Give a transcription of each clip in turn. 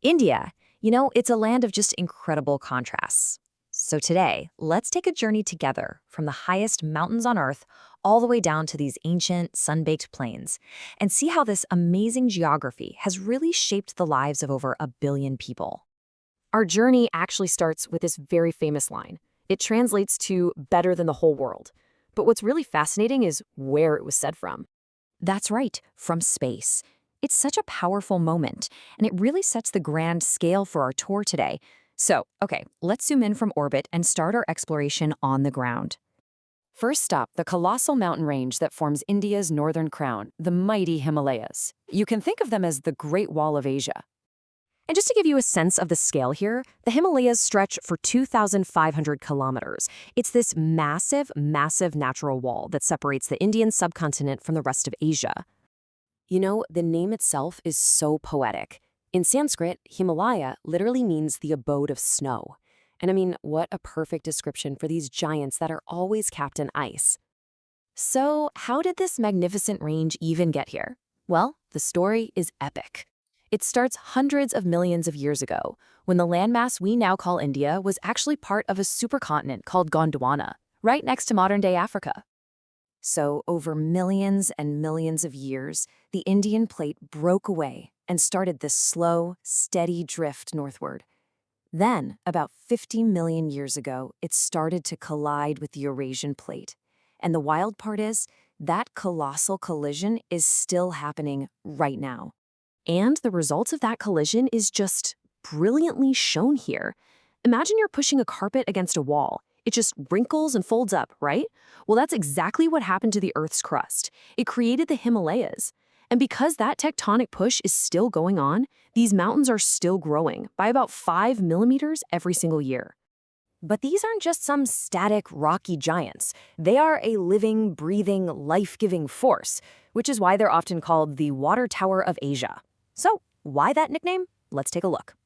India, it's a land of just incredible contrasts. So today, let's take a journey together from the highest mountains on Earth all the way down to these ancient, sun-baked plains and see how this amazing geography has really shaped the lives of over 1 billion people. Our journey actually starts with this very famous line. It translates to better than the whole world. But what's really fascinating is where it was said from. That's right, from space. It's such a powerful moment, and it really sets the grand scale for our tour today. So, okay, let's zoom in from orbit and start our exploration on the ground. First stop, the colossal mountain range that forms India's northern crown, the mighty Himalayas. You can think of them as the Great Wall of Asia. And just to give you a sense of the scale here, the Himalayas stretch for 2,500 kilometers. It's this massive, massive natural wall that separates the Indian subcontinent from the rest of Asia. The name itself is so poetic. In Sanskrit, Himalaya literally means the abode of snow. And I mean, what a perfect description for these giants that are always capped in ice. So, how did this magnificent range even get here? Well, the story is epic. It starts hundreds of millions of years ago, when the landmass we now call India was actually part of a supercontinent called Gondwana, right next to modern-day Africa. So, over millions and millions of years, the Indian plate broke away and started this slow, steady drift northward. Then, about 50 million years ago, it started to collide with the Eurasian plate. And the wild part is, that colossal collision is still happening right now. And the results of that collision is just brilliantly shown here. Imagine you're pushing a carpet against a wall. It just wrinkles and folds up, right? Well, that's exactly what happened to the Earth's crust. It created the Himalayas. And because that tectonic push is still going on, these mountains are still growing by about 5 millimeters every single year. But these aren't just some static, rocky giants. They are a living, breathing, life-giving force, which is why they're often called the Water Tower of Asia. So, why that nickname? Let's take a look.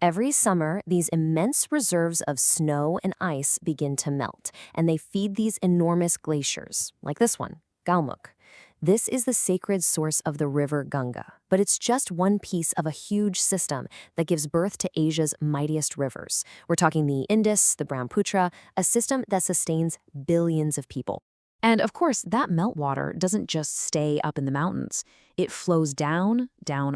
Every summer, these immense reserves of snow and ice begin to melt, and they feed these enormous glaciers, like this one, Galmuk. This is the sacred source of the river Ganga, but it's just one piece of a huge system that gives birth to Asia's mightiest rivers. We're talking the Indus, the Brahmaputra, a system that sustains billions of people. And of course, that meltwater doesn't just stay up in the mountains. It flows down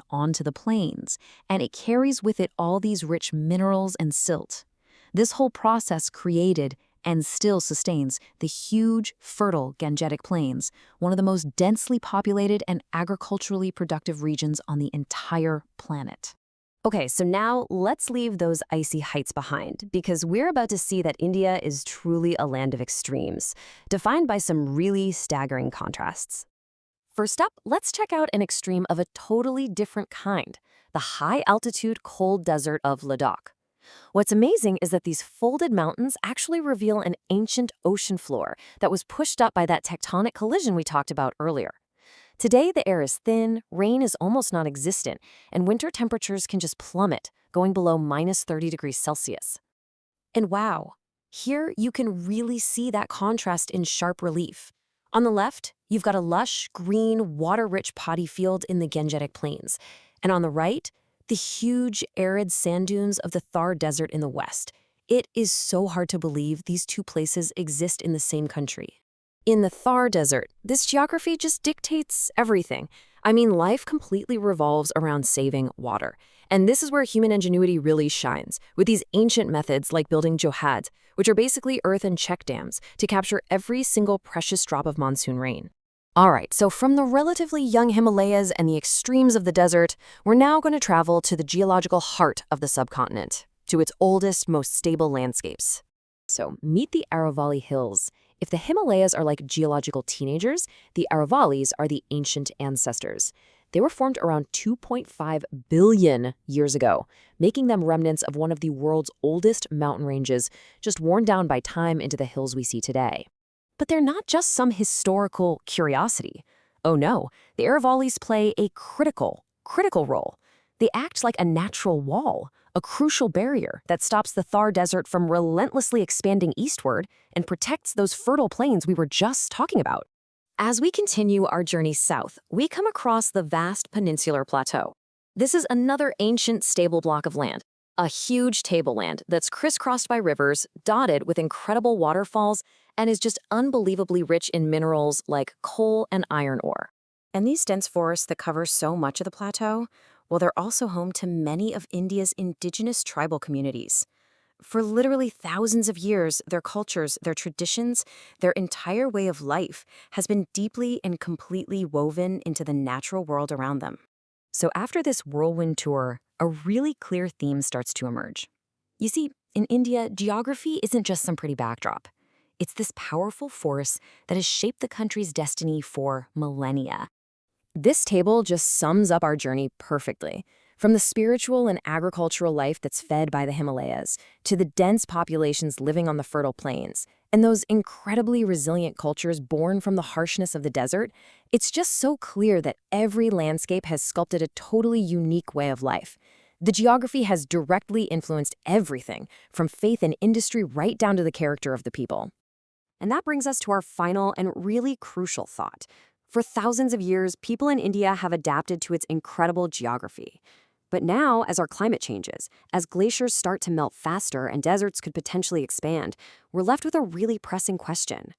onto the plains, and it carries with it all these rich minerals and silt. This whole process created and still sustains the huge, fertile Gangetic Plains, one of the most densely populated and agriculturally productive regions on the entire planet. Okay, so now let's leave those icy heights behind, because we're about to see that India is truly a land of extremes, defined by some really staggering contrasts. First up, let's check out an extreme of a totally different kind, the high-altitude cold desert of Ladakh. What's amazing is that these folded mountains actually reveal an ancient ocean floor that was pushed up by that tectonic collision we talked about earlier. Today, the air is thin, rain is almost non-existent, and winter temperatures can just plummet, going below minus 30 degrees Celsius. And wow, here you can really see that contrast in sharp relief. On the left, you've got a lush, green, water-rich paddy field in the Gangetic Plains, and on the right, the huge, arid sand dunes of the Thar Desert in the west. It is so hard to believe these two places exist in the same country. In the Thar Desert, this geography just dictates everything. I mean, life completely revolves around saving water. And this is where human ingenuity really shines, with these ancient methods like building johads, which are basically earthen check dams, to capture every single precious drop of monsoon rain. All right, so from the relatively young Himalayas and the extremes of the desert, we're now going to travel to the geological heart of the subcontinent, to its oldest, most stable landscapes. So meet the Aravalli Hills. If the Himalayas are like geological teenagers, the Aravallis are the ancient ancestors. They were formed around 2.5 billion years ago, making them remnants of one of the world's oldest mountain ranges, just worn down by time into the hills we see today. But they're not just some historical curiosity. Oh no, the Aravallis play a critical role. They act like a natural wall, a crucial barrier that stops the Thar Desert from relentlessly expanding eastward and protects those fertile plains we were just talking about. As we continue our journey south, we come across the vast peninsular plateau. This is another ancient stable block of land, a huge tableland that's crisscrossed by rivers, dotted with incredible waterfalls, and is just unbelievably rich in minerals like coal and iron ore. And these dense forests that cover so much of the plateau, well, they're also home to many of India's indigenous tribal communities. For literally thousands of years, their cultures, their traditions, their entire way of life has been deeply and completely woven into the natural world around them. So after this whirlwind tour, a really clear theme starts to emerge. You see, in India, geography isn't just some pretty backdrop. It's this powerful force that has shaped the country's destiny for millennia. This table just sums up our journey perfectly. From the spiritual and agricultural life that's fed by the Himalayas, to the dense populations living on the fertile plains, and those incredibly resilient cultures born from the harshness of the desert, it's just so clear that every landscape has sculpted a totally unique way of life. The geography has directly influenced everything, from faith and industry right down to the character of the people. And that brings us to our final and really crucial thought. For thousands of years, people in India have adapted to its incredible geography. But now, as our climate changes, as glaciers start to melt faster and deserts could potentially expand, we're left with a really pressing question.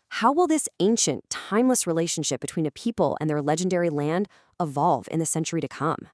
How will this ancient, timeless relationship between a people and their legendary land evolve in the century to come?